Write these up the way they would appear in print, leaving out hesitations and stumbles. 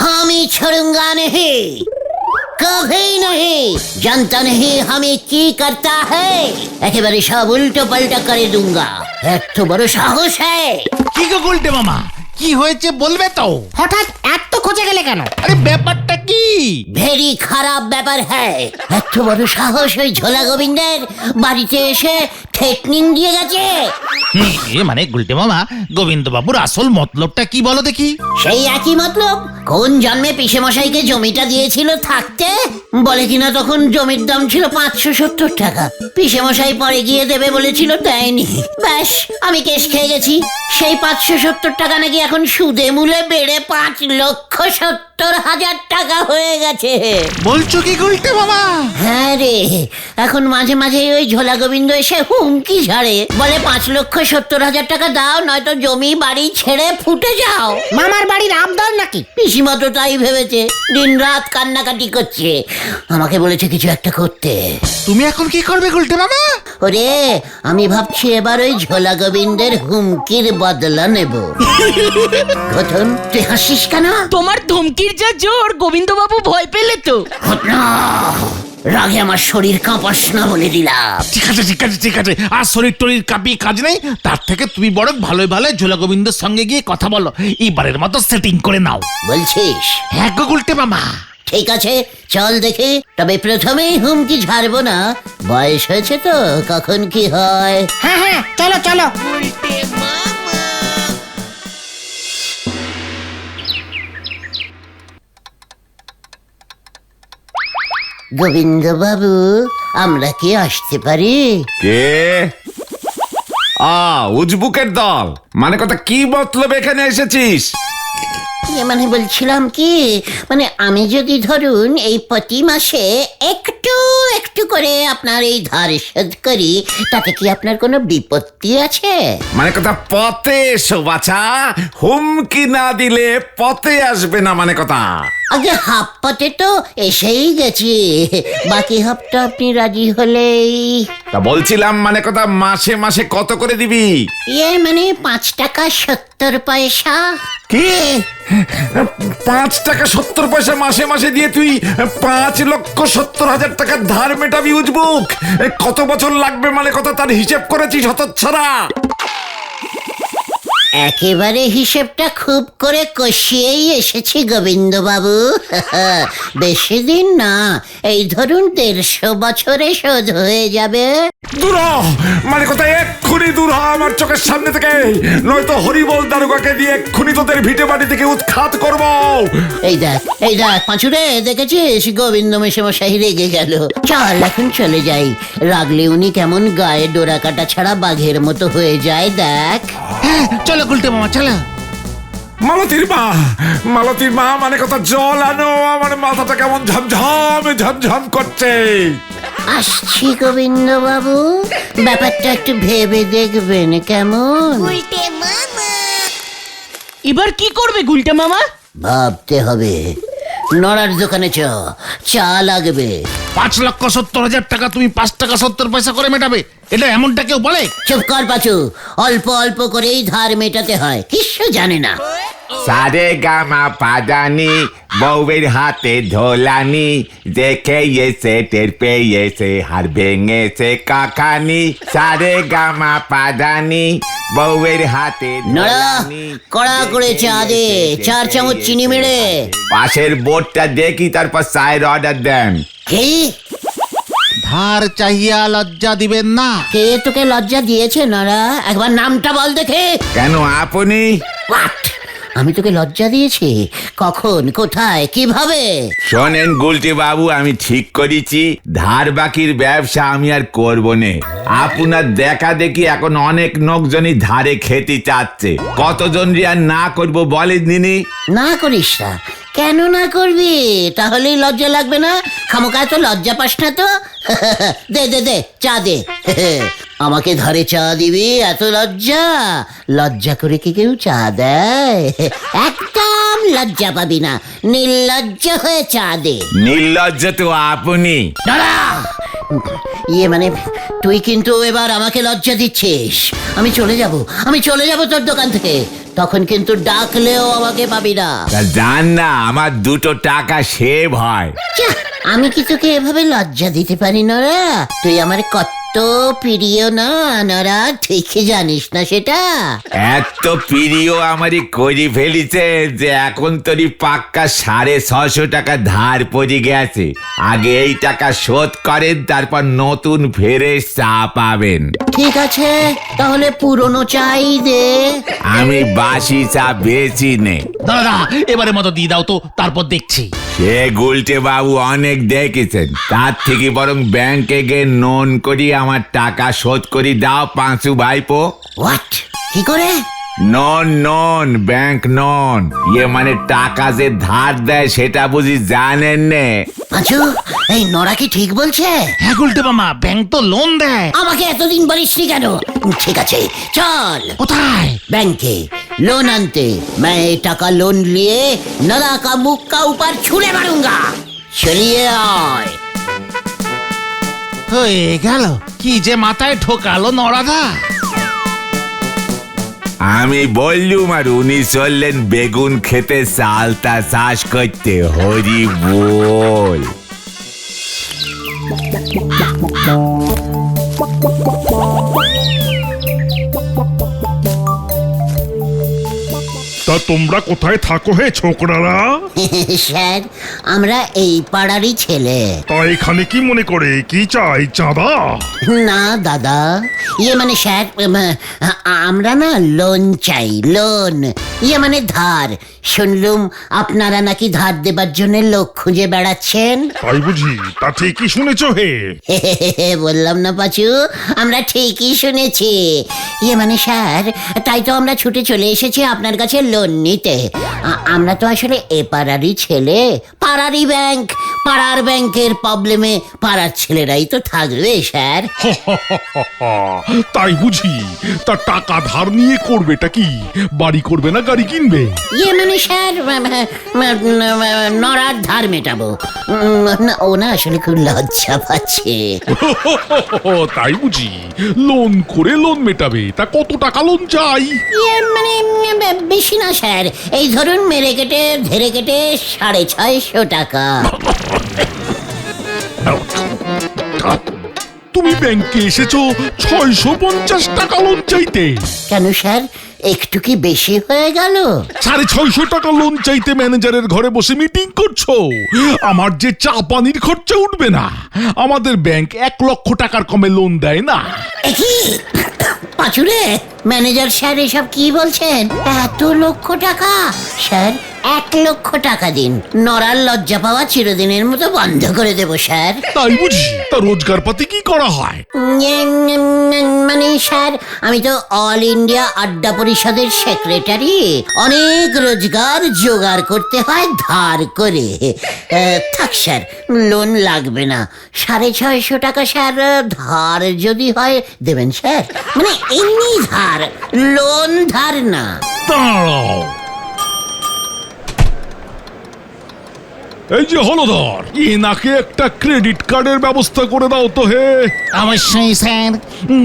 हामी छोड़ूंगा नहीं, कभी नहीं। जानता नहीं हमें की करता है, একেবারে সব উল্টো পাল্টা করে दूंगा। এত বড় সাহস है। কি গো গুলটে মামা, কি হয়েছে বলবে তো? হঠাৎ এত খোঁজে গেলে কেন? আরে ব্যাপারটা কি? ভেরি খারাপ ব্যাপার হ্যাঁ। এত বড় সাহস ওই ঝোলা গোবিন্দের বাড়িতে এসে থ্রেটনিং দিয়ে গেছে। মানে গুলটে মামা, গোবিন্দ বাবুর আসল মতলবটা কি বলো দেখি? সেই একই মতলব। কোন জন্মে পিসে মশাইকে জমিটা দিয়েছিল থাকতে, বলে কিনা তখন জমির দাম ছিল 570 টাকা। পিসে মশাই পরে গিয়ে দেবে বলেছিল, দেয়নি। ব্যাস আমি কেস খেয়ে গেছি। সেই 570 টাকা নাকি এখন সুদে মূলে বেড়ে 5,70,000 টাকা হয়ে গেছে। বলছো কি গুলটে মামা? হ্যাঁ রে, এখন মাঝে মাঝে ওই ঝোলা গোবিন্দ এসে হুমকি ঝাড়ে, বলে 5,70,000 টাকা দাও, নয়তো জমি বাড়ি ছেড়ে ফুটে যাও। মামার বাড়ির আবদার নাকি? পিসিমা তো তাই ভেবেছে, দিন রাত কান্নাকাটি করছে। আমাকে বলেছে কিছু একটা করতে। তুমি এখন কি করবে গুলটে মামা? ওরে, আমি ভাবছি এবার ওই ঝোলা গোবিন্দের হুমকির বদলা নেব। গঠন, তুই হাসিস কেন? তোমার ধমকির যা জোর, গোবিন্দবাবু ভয় পেলে তো। ঘটনা, রাগে আমার শরীর কাঁপাস না বলে দিলাম। ঠিক আছে ঠিক আছে ঠিক আছে, আর শরীর টরির কাঁপিয়ে কাজ নেই। তার থেকে তুমি বরং ভালোই ভালো ঝোলা গোবিন্দের সঙ্গে গিয়ে কথা বলো, এবারের মতো সেটিং করে নাও। বলছিস? হ্যাঁ গো গুলটে মামা। ঠিক আছে, চল দেখি। তবে প্রথমেই হুমকি ঝাড়বো না, বয়স হয়েছে তো, কখন কি হয়। হ্যাঁ হ্যাঁ, চলো চলো। গোবিন্দ বাবু, আমরা কি আসতে পারি? কে? উজবুকের দল। মানে কথা কি মতলব এখানে এসেছিস? মানে বলছিলাম কি, মানে আমি যদি ধরুন এই প্রতি মাসে একটু একটু করে আপনার এই ধার শোধ করি, তাতে কি আপনার কোনো বিপত্তি আছে? মানে কথা পথে এসো বাছা, হুমকি না দিলে পথে আসবে না। মানে কথা আগে হাফ পথে তো এসেই গেছি, বাকি হাফটা আপনি রাজি হলেই। তা বলছিলাম, মানে কথা মাসে মাসে কত করে দিবি? মানে 5 টাকা 70 পয়সা। কি 5 টাকা 70 পয়সা মাসে মাসে দিয়ে তুই 5,70,000 টাকার ধার মেটাবি উজবুক? কত বছর লাগবে মানে কথা তার হিসেব করেছিস হতচ্ছাড়া? একেবারে হিসেবটা খুব করে কষিয়েই এসেছি গোবিন্দ বাবু। বেশি দিন না, এই ধরুন 150 বছরে শোধ হয়ে যাবে। দূর হ, মানে কথা এক্ষুনি দূর হ আমার চোখের সামনে থেকে, নয়তো হরিবল দারোগাকে দিয়ে এক্ষুনি তোদের ভিটে বাড়ি থেকে উৎখাত করবো। এই দেখ পাঁচুরে, দেখেছিস গোবিন্দ মেশামশাই রেগে গেল। চল এখন চলে যাই, রাগলে উনি কেমন গায়ে ডোরা কাটা ছাড়া বাঘের মতো হয়ে যায় দেখ। হ্যাঁ চলো গুলটে মামা চলো। মালতীর মা, মানে কথা জল আনো, আমার মাথাটা কেমন ঝমঝম করছে। আসছি গোবিন্দ বাবু, ব্যাপারটা একটু ভেবে দেখবেন কেমন। এবার কি করবে গুলটে মামা? ভাবতে হবে। নড়ার দোকানে চা লাগবে। 5,70,000 টাকা তুমি 5 টাকা 70 পয়সা করে মেটাবে, এটা এমনটা কেউ বলে? চুপ কর পাচু, অল্প অল্প করেই ধার মেটাতে হয়, কিছু জানে না। সারে গামা পাদানি, বউয়ের হাতে ঢোলানি, দেখে এসে টের পেয়েছে হার ভেঙেছে কাকানি। সারে গামা পাদানি, বউয়ের হাতে নড়া, ঢোলানি, কড়া করে চা দে, 4 চামচ চিনি মেরে। পাশের বোর্ডটা দেখি তারপর চায়ের অর্ডার দেন। কি? ধার চাহিয়া লজ্জা দিবেন না। কে তোকে লজ্জা দিয়েছে নড়া? একবার নামটা বল দেখে। কেন আপনি? What? আমি তোকে লজ্জা দিয়েছি? কখন, কোথায়, কিভাবে? শোনেন গুলটি বাবু, আমি ঠিক করেছি ধার বাকির ব্যবসা আমি আর করব নে। আপনার দেখা দেখি এখন অনেক লোকজনই ধারে খেতে চাচ্ছে, কতজন আর না করব বলে দিনি। না করিস না? কেন না করবি? তাহলেই লজ্জা লাগবে না? খামোকা তো লজ্জা পাস না তো। দে চা দে। আমাকে ধারে চা দিবি, এত লজ্জা? লজ্জা করে কি কেউ চা দেয়? একদম লজ্জা পাবি না, নির্লজ্জ হয়ে চা দে। নির্লজ্জ তো আপনি। দাঁড়া! মানে তুই কিন্তু এবার আমাকে লজ্জা দিচ্ছিস। আমি চলে যাব তোর দোকান থেকে, তখন কিন্তু ডাকলেও আমাকে পাবি না। তা জান না, আমার 2 টাকা সেভ হয়। যাহ, আমি কি তোকে এভাবে লজ্জা দিতে পারি নরা? তুই আমার কত প্রিয় না নরা, ঠিক জানিস না সেটা? এত প্রিয় আমারই করে ফেলিছে যে এখন তোরই পাক্কা 650 টাকা ধার পড়ে গেছে। আগে এই টাকা শোধ করেন, তারপর নতুন ফ্রেশ চা পাবেন। ঠিক আছে, তাহলে পুরনো চাই দে। আমি বাসি চা বেচি নে। দাদা এবারের মতো দিয়ে দাও তো, তারপর দেখছি। সে গুলটে বাবু অনেক দেখেছেন, তার থেকে বরং ব্যাংকে গিয়ে লোন করি আমার টাকা শোধ করি দাও পাঁচু ভাইপো। হোয়াট? কি করে? নন ব্যাংক নন, মানে টাকা যে ধার দেয় সেটা বুঝি জানেন নে? পাঁচু, এই নরা কি ঠিক বলছে? হ্যাঁ গুলটে মামা, ব্যাংক তো লোন দেয়। আমাকে এতদিন বলিসনি কেন? ঠিক আছে, চল কোথায়? ব্যাংকে लोन आनते। मैं ये टाका लोन लिए नला का मुख का ऊपर छुरे मारूंगा। चलिए आए। হয়ে গেল, কি যে মাথায় ঠোকালো নরাদা। আমি বললুম আর উনি চললেন বেগুন খেতে চালতা চাষ করতে। হরি বল। তা তোমরা কোথায় থাকো হে ছোকরারা? স্যার, আমরা এই পাড়ারই ছেলে। তা এখানে কি মনে করে, কি চাই, চাঁদা? না দাদা, মানে স্যার, আমরা না লোন চাই, লোন মানে ধার। শুনলুম আপনারা নাকি ধার দেবার জন্য লোক খুঁজে বেড়াচ্ছেন। তাই বুঝি? তা ঠিকই শুনেছো হে। বললাম না পাচু, আমরা ঠিকই শুনেছি। মানে স্যার, তাই তো আমরা ছুটে চলে এসেছি আপনার কাছে লোন নিতে। আমরা তো আসলে এ পাড়ারই ছেলে, পাড়ারই ব্যাংক, পাড়ার ব্যাংকের প্রবলেমে পাড়ার ছেলেরাই তো থাকবে স্যার। তাই বুঝি? তা টাকা ধার নিয়ে করবেটা কি? বাড়ি করবে না গাড়ি কিনবে? মানে স্যার, নরার ধার মেটাবো। ও না আসলে খুব লজ্জা পাচ্ছে। তাই বুঝি? লোন করে লোন মেটাবে? তা কত টাকা লোন চাই? মানে বেশি না স্যার, এই ধরুন মেরে কেটে ধেরে কেটে 650 টাকা। তুমি ব্যাংকে এসেছো 650 টাকা লোন চাইতে? কেন স্যার, একটু কি বেশি হয়ে গেল? 650 টাকা লোন চাইতে ম্যানেজারের ঘরে বসে মিটিং করছো? আমার যে চা পানির খরচা উঠবে না। আমাদের ব্যাংক 1 লক্ষ টাকার কমে লোন দেয় না। কি পাচুরে, ম্যানেজার স্যার এসব কি বলছেন? এত লক্ষ টাকা? স্যার 1 লক্ষ টাকা দিন, নরার লজ্জা পাওয়া চিরদিনের মতো বন্ধ করে দেব স্যার। তাই বুঝি? তা রোজগার পাতি কি করা হয়? মানে স্যার, আমি তো অল ইন্ডিয়া আড্ডা পরিষদের সেক্রেটারি। অনেক রোজগার জোগাড় করতে হয় ধার করে। থাক স্যার, লোন লাগবে না। 650 টাকা স্যার ধার যদি হয় দেবেন স্যার, মানে এমনি ধার, লোন ধার না। দাঁড়াও, এই যে হলধর, এনাকে একটা ক্রেডিট কার্ডের ব্যবস্থা করে দাও তো হে। অবশ্যই স্যার,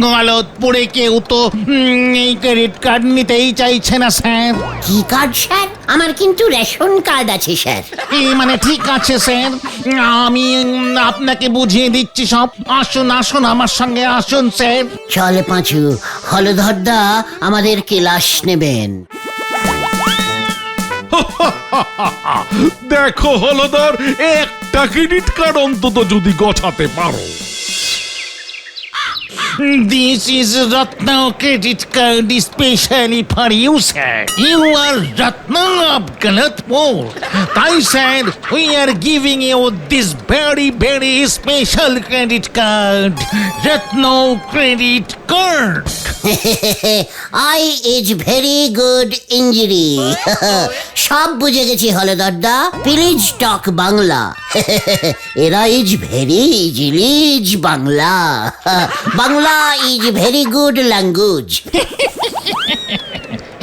গলতপুরে কেউ তো এই ক্রেডিট কার্ড নিতেই চাইছে না স্যার। কি কার্ড স্যার? আমার কিন্তু রেশন কার্ড আছে স্যার। মানে ঠিক আছে স্যার, আমি আপনাকে বুঝিয়ে দিচ্ছি সব। আসুন আসুন, আমার সঙ্গে আসুন স্যার। চল পাঁচু, হলধরদা আমাদের ক্লাস নেবেন। দেখো হলধর, একটা ক্রেডিট কার্ড অন্তত যদি গছাতে পারো। This is Ratna credit card specially for you, sir. You are Ratna of Galatpur. Thai sir, we are giving you this very, very special credit card. Ratna credit card. I is very good injury. সব বুঝে গেছি হলদরদা, please talk Bangla. এরা is very ইজিলিজ Bangla. Bangla is very good language.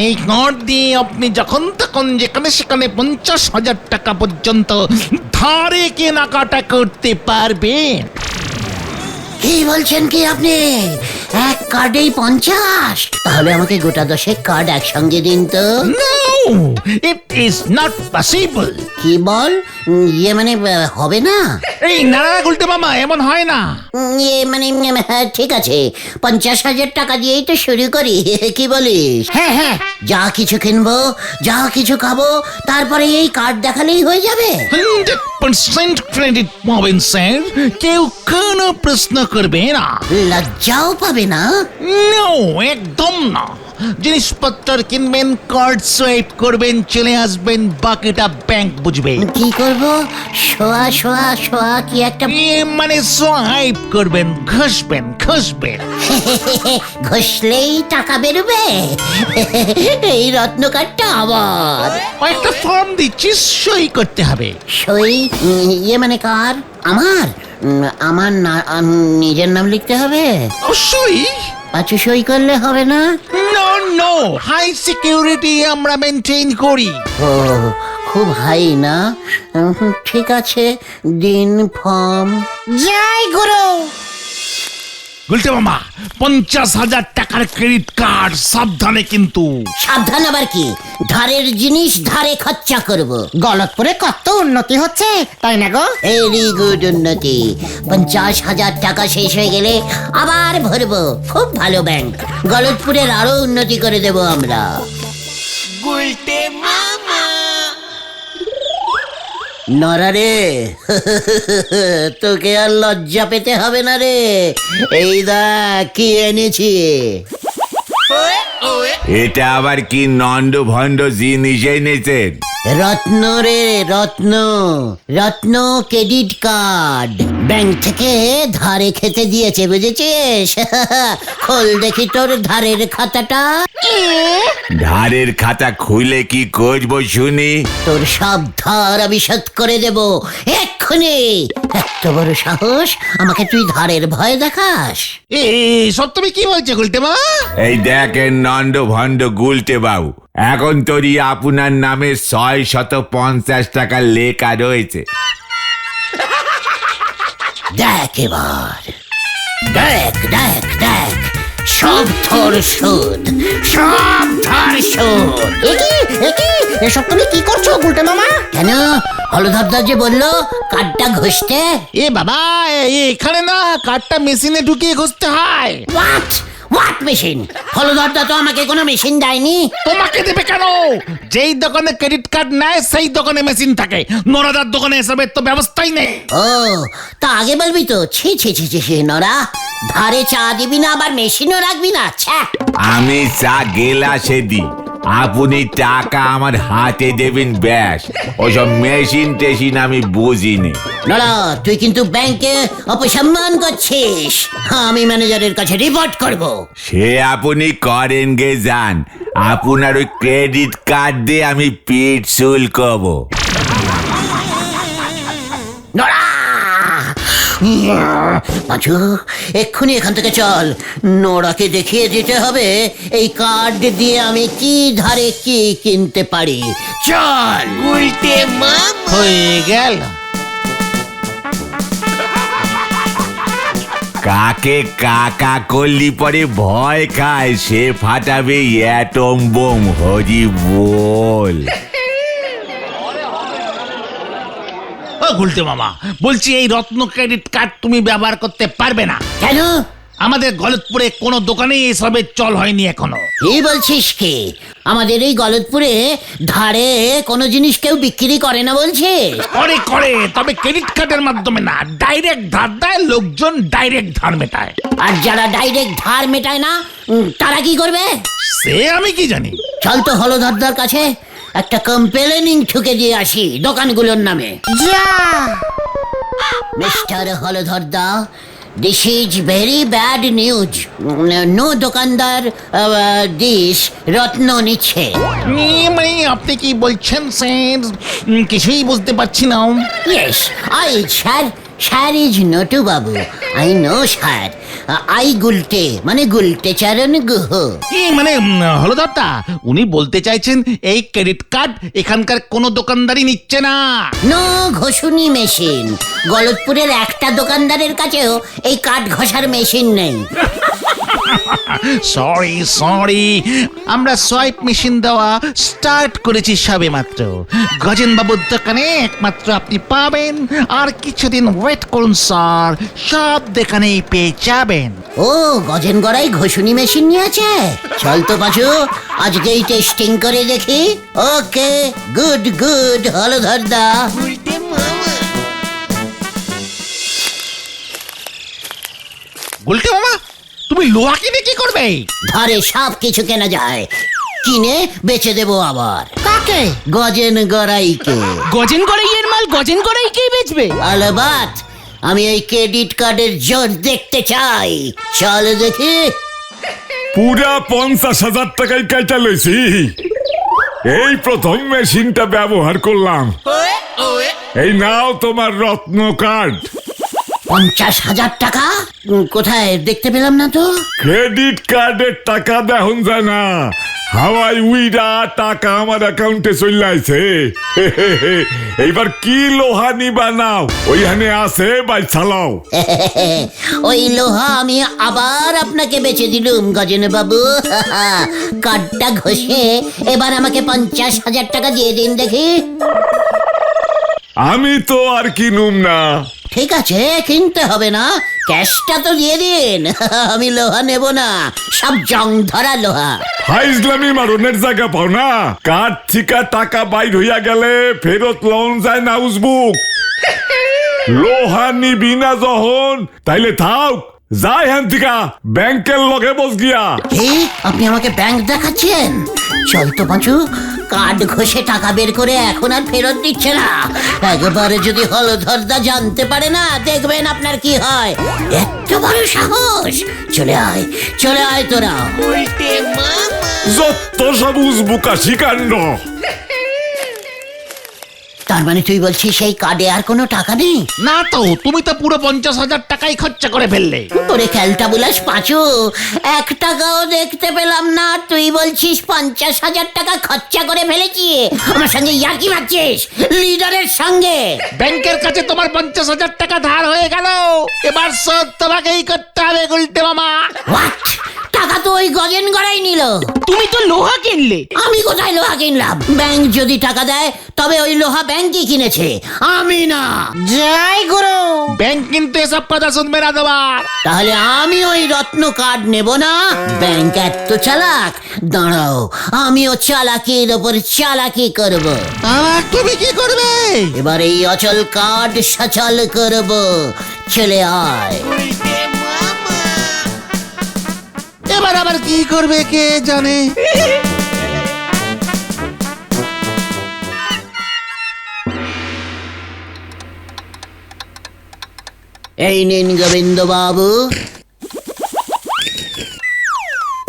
এই card দিয়ে আপনি যখন তখন যেখানে সেখানে 50,000 টাকা পর্যন্ত ধারে কেনাকাটা করতে পারবেন। কি বলছেন কি আপনি? এক কার্ডেই 50? তাহলে আমাকে গোটা 10 কার্ড একসঙ্গে দিন তো। No, it is not possible. কি বল? ইয়ে মানে হবে না? এই না গুলটে মামা, এমন হয় না। ইয়ে মানে হ্যাঁ, ঠিক আছে, 50,000 টাকা দিয়েই তো শুরু করি। কি বলিস? হ্যাঁ হ্যাঁ যা কিছু কিনবো, যা কিছু খাবো, তারপরে এই কার্ড দেখালেই হয়ে যাবে। 100% ক্রেডিট পাবেন স্যার, কেউ কোনো প্রশ্ন করবে না। লজ্জাও পাবে না? নো, একদম না। জিনিসপত্র কিনবেন, কার্ড সোয়াইপ করবেন, চলে আসবেন, বাকিটা ব্যাংক বুঝবে। কি করব? শোয়া শোয়া শোয়া কি একটা মানে সোয়াইপ করবেন, ঘষবেন। ঘষলেই টাকা বেরোবে? এই রত্ন কার্ডটা আবার একটা ফর্ম দিচ্ছি, সই করতে হবে। সই? ইয়ে মানে কার? আমার? আমার নিজের নাম লিখতে হবে? সই? পাঁচু সই করলে হবে না? নো, হাই সিকিউরিটি আমরা মেনটেন করি। ও, খুব হাই না? ঠিক আছে, দিন ফর্ম। জয় গুরু। গুলটে মামা, 50,000 টাকার ক্রেডিট কার্ড, সাবধানে কিন্তু। সাবধান আবার কি? ধারের জিনিস ধারে খরচা করব। গলতপুরে কত উন্নতি হচ্ছে, তাই না গো? ভেরি গুড উন্নতি। 50,000 টাকা শেষ হয়ে গেলে আবার ভরবো। খুব ভালো ব্যাংক। গলতপুরের আরো উন্নতি করে দেব আমরা। নরা রে, তোকে আর লজ্জা পেতে হবে না রে। এই দেখ কি এনেছি। এটা আবার কি নন্ড ভণ্ড জিনিস এনেছেন? রত্ন রে, রত্ন। রত্ন ক্রেডিট কার্ড। ব্যাংক থেকে ধারে খেতে দিয়েছে, বুঝেছিস? খোল দেখি তোর ধারের খাতাটা। ধারের খাতা খুলে কি করবো শুনি? তোর সব ধার আমি শোধ করে দেব এক্ষুনি। এত বড় সাহস, আমাকে তুই ধারের ভয় দেখাস? সব তুমি কি বলছো গুলটে মামা? এই দেখেন নন্ড ভণ্ড গুলটে বাবু, এখন তোরই আপনার নামে 650 টাকা লেখা রয়েছে। দেখ এবার, দেখ দেখ দেখ, সব তোর শোধ, সব ধার শোধ। এসব তুমি কি করছো গুলটে মামা? কেন? হলধরদা যে বললো কার্ডটা ঘষতে। বাবা, এখানে না, কার্ডটা মেশিনে ঢুকিয়ে ঘষতে হয়। What machine? হলধরদা তো আমাকে কোনো মেশিন দেয়নি। তোমাকে দেবে কেন? যেই দোকানে ক্রেডিট কার্ড নেয় সেই দোকানে মেশিন থাকে। নরাদার দোকানে এসবের তো ব্যবস্থাই নেই। ও, তা আগে বলবি তো। ছি ছি ছি ছি, নরা, ধারে চা দিবি না, আবার মেশিনও রাখবি না? ছ্যা। আমি চা গেলাসে দিই, আপনি টাকা আমার হাতে দেবেন ব্যাস। ওসব মেশিন টেশিন আমি বুঝিনি। নরা, তুই কিন্তু ব্যাংকে অপসম্মান করছিস। আমি ম্যানেজারের কাছে রিপোর্ট করব। সে আপনি করেন গে যান, আপনার ওই ক্রেডিট কার্ড দিয়ে আমি পিঠ শুল্কবো। নরা, পাঁচু, এক্ষুনি এখান থেকে চল। নোরাকে দেখিয়ে দিতে হবে এই কার্ড দিয়ে আমি কি ধারে কি কিনতে পারি। চল। হয়ে গেল। কাকে কাকা করলি পরে ভয় খায়, সে ফাটাবে অ্যাটম বোম। হরি বল। গুলটে মামা, বলছি এই রত্ন ক্রেডিট কার্ড তুমি ব্যবহার করতে পারবে না। কেন? আমাদের গলতপুরে কোনো দোকানেই এসবের চল হয়নি এখনো। কি বলছিস কি? আমাদের এই গলতপুরে ধারে কোনো জিনিস কেউ বিক্রি করে না বলছিস? করে, তবে ক্রেডিট কার্ডের মাধ্যমে না, ডাইরেক্ট ধার দেয় লোকজন, ডাইরেক্ট ধার মেটায়। আর যারা ডাইরেক্ট ধার মেটায় না, তারা কি করবে? সে আমি কি জানি। চল তো হলধরদার কাছে একটা কমপ্লেনিং ঠুকে দিয়ে আসি দোকানগুলোর নামে। যা। মিস্টার হলধরদা, this is very bad news. No দোকানদার দিস রত্ন নিচ্ছে। মানে আপনি কি বলছেন স্যার? কিছুই বুঝতে পারছি না। Yes, I sir, sir is Notu বাবু। I no sir. I Gulte মানে গুলটে চারণ গুহ। মানে হলদরদা উনি বলতে চাইছেন এই ক্রেডিট কার্ড এখানকার কোনো দোকানদারই নিচ্ছে না। No ঘষুনি machine. গলতপুরের একটা দোকানদারের কাছেও এই কাঠ ঘষার মেশিন নেই। সরি আমরা সোয়াইপ মেশিন দেওয়া স্টার্ট করেছি সবে মাত্র। গজেন বাবুর দোকানে একমাত্র আপনি পাবেন, আর কিছুদিন ওয়েট করুন স্যার, সব দোকানেই পেয়ে যাবেন। ও গজেন গড়াই ঘষুনি মেশিন নিয়েছে। চল তো পাচু, আজকেই টেস্টিং করে দেখি। ওকে, গুড হলধরদা। গুলটে মামা, তুমি লোহা কিনে কি করবে? ধারে সব কিছু কেনা যায়, কিনে বেচে দেবো আবার। কাকে? গজেন গড়াইকে। গজেন গড়াইয়ের মাল গজেন গড়াইকেই বেচবে? আলবাত, আমি এই ক্রেডিট কার্ডের জোর দেখতে চাই। চল দেখি। পুরা 50,000 টাকায় কেটে লইছি। এই প্রথম মেশিনটা ব্যবহার করলাম। এই নাও তোমার রত্ন কার্ড। 50,000 টাকা? কোথায় দেখতে পেলাম না তো। ক্রেডিট কার্ডের টাকা দেখুন যায় না, হাওয়াই উইরা টাকা আমার অ্যাকাউন্টে চলে আইছে। এইবার কি লোহা নিবা নাও, ওইখানে আছে বাই চালাও। ওই লোহা আমি আবার আপনাকে বেচে দিলুম গজেন বাবু। কার্ডটা ঘষে এবার আমাকে 50,000 টাকা দিয়ে দিন দেখি। আমি তো আর কিনুম না। ঠিক আছে, কিনতে হবে না, ক্যাশটা তো দিয়ে দিন। আমি লোহা নেব না, সব জং ধরা লোহা। ফাইজলামি মারনের জায়গা পাও না। কার্ড থিকা টাকা বাইর হইয়া গেলে ফেরত লন যায় না উজবুক। লোহা নিবি না যখন তাইলে থাক, যাই হ্যান থিকা ব্যাংকের লগে বস গিয়া। কি আপনি আমাকে ব্যাংক দেখাচ্ছেন? চল তো পাঁচু, কার্ড ঘষে টাকা বের করে এখন আর ফেরত দিচ্ছে না। একবারে যদি হলধরদা জানতে পারে না, দেখবেন আপনার কি হয়। এত বড় সাহস! চলে আয় তোরা। যত সব উজবুকা শিকাণ্ড। তার মানে তুই বলছিস সেই কার্ডে আর কোনো টাকা নেই? না তো, তুমি তো পুরো 50,000 টাকাই খরচা করে ফেললে। তোরে খেলটা বুলাস পাঁচু, 1 টাকাও দেখতে পেলাম না, তুই বলছিস 50,000 টাকা খরচা করে ফেলেছি। আমার সঙ্গে ইয়ার্কি মারছিস? লিডারের সঙ্গে? ব্যাংকের কাছে তোমার 50,000 টাকা ধার হয়ে গেল, এবার শোধ তোমাকেই করতে হবে গুলটে মামা। হোয়াট? টাকা তো ওই গজেন গড়াই নিল। তুমি তো লোহা কিনলে। আমি কোথায় লোহা কিনলাম? ব্যাংক যদি টাকা দেয় তবে ওই লোহা ব্যাংকই কিনেছে, আমি না। জয় গুরু। ব্যাংক কিন্তু এসব কথা শুনবে না তোমার। তাহলে আমি ওই রত্ন কার্ড নেব না? ব্যাংক এত চালাক? দাঁড়াও, আমিও চালাকির ওপর চালাকি করব। আর তুমি কি করবে? এবার এই অচল কার্ড সচল করব। চলে আয়। এবার আবার কি করবে কে জানে। এই নিন গোবিন্দ বাবু,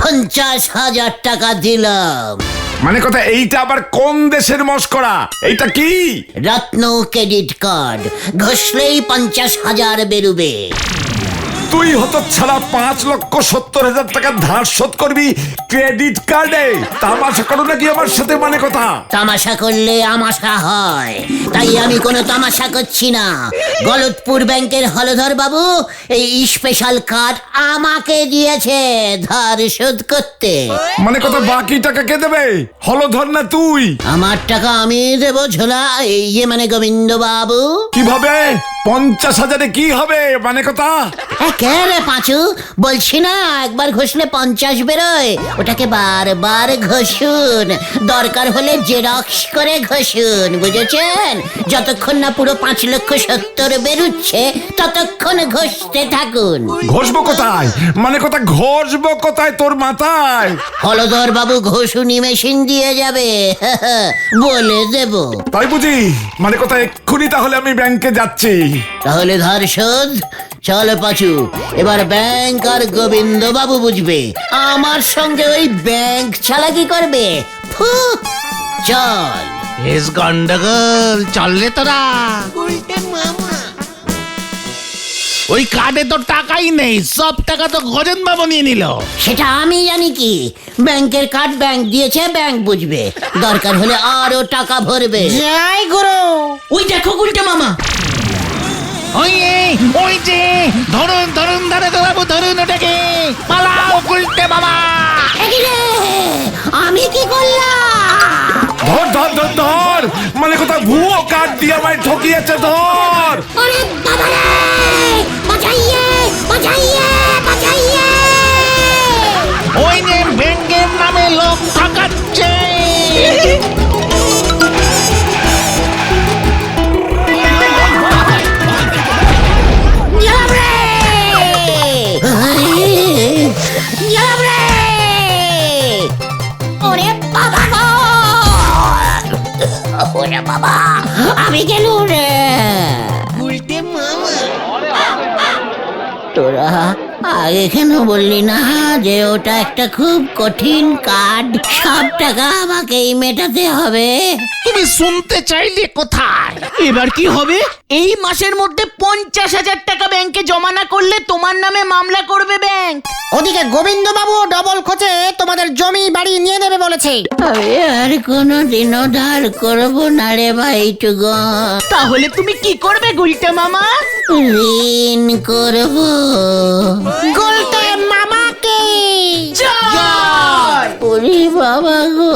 50,000 টাকা দিলাম। মানে কথা এইটা আবার কোন দেশের মস্করা? এইটা কি? রত্ন ক্রেডিট কার্ড, ঘষলেই 50,000 বেরুবে। তুই হতচ্ছাড়া 5,70,000 টাকা ধার শোধ করবি ক্রেডিট কার্ডে? তামাশা করো নাকি আমার সাথে? মানে কথা, তামাশা করলে আমাশা হয়, তাই আমি কোনো তামাশা করছি না। গলতপুর ব্যাংকের হলধর বাবু এই স্পেশাল কার্ড আমাকে দিয়েছে ধার শোধ করতে। মানে কথা বাকি টাকা কে দেবে? হলধর না তুই? আমার টাকা আমি দেবো ঝোলা, ইয়ে মানে গোবিন্দ বাবু। কিভাবে? 50,000-এ কি হবে? মানে কথা, কে রে পাঁচু? বলছি না একবার ঘষলে 50 বেরোয়, ওটাকে বারবার ঘষুন, দরকার হলে জেরক্স করে ঘষুন, বুঝেছেন? যতক্ষণ না পুরো 5,70,000 বেরুচ্ছে ততক্ষণ ঘষতে থাকুন। ঘষবো কোথায়? মানে কথা ঘষবো কোথায় তোর মাথায়? হলধর বাবু ঘষুনি মেশিন দিয়ে যাবে, বলে দেব। তাই বুঝি? মানে কথা এক্ষুনি তাহলে আমি ব্যাংকে যাচ্ছি। তাহলে ধার শোধ। চল পাচু, এবার ব্যাংক আর গোবিন্দ বাবু বুঝবে। আমার সঙ্গে ওই ব্যাংক চালাকি করবে? ফু, চল। গন্ডগোল, চললে তোরা। ওই কার্ডে তো টাকাই নেই, সব টাকা তো গজেন বাবু নিয়ে নিল। সেটা আমি জানি কি, ব্যাংকের কার্ড ব্যাংক দিয়েছে, ব্যাংক বুঝবে, দরকার হলে আরো টাকা ভরবে। জয় গুরু। ওই দেখো গুলটে মামা। ওই যে ধরুন ধরুন দারোগা বাবু, ধরুন ওটাকে, পালাও গুলটে বাবা। একি রে, আমি কি করলাম? ধর ধর ধর ধর, মানে কোথাও ভুয়ো কার্ড দিয়ে আমায় ঠকিয়েছে, ধর। ওরে বাবা রে, বাঁচাইয়ে বাঁচাইয়ে বাঁচাইয়ে। ওই যে ব্যাংকের নামে লোক ঠকাচ্ছে। গেলাম রে, গেলাম রে। ওরে বাবা গো, ওরে বাবা, আমি গেলুম রে। তোরা আগে কেন বললি না যে ওটা একটা খুব কঠিন কার্ড, সব টাকা আমাকেই মেটাতে হবে? তুমি শুনতে চাইলে কোথায়? এবার কি হবে? এই মাসের মধ্যে 50,000 টাকা ব্যাংকে জমা না করলে তোমার নামে মামলা করবে ব্যাংক। ওদিকে গোবিন্দ বাবু ডবল খোঁজে তোমাদের জমি বাড়ি নিয়ে নেবে বলেছে। আমি আর কোনোদিনও ধার করবো না রে ভাইটুগন, তাহলে তুমি কি করবে গুলটে মামা? ঋণ করবো। গুলটে মামাকে জয়! ওরে বাবা গো,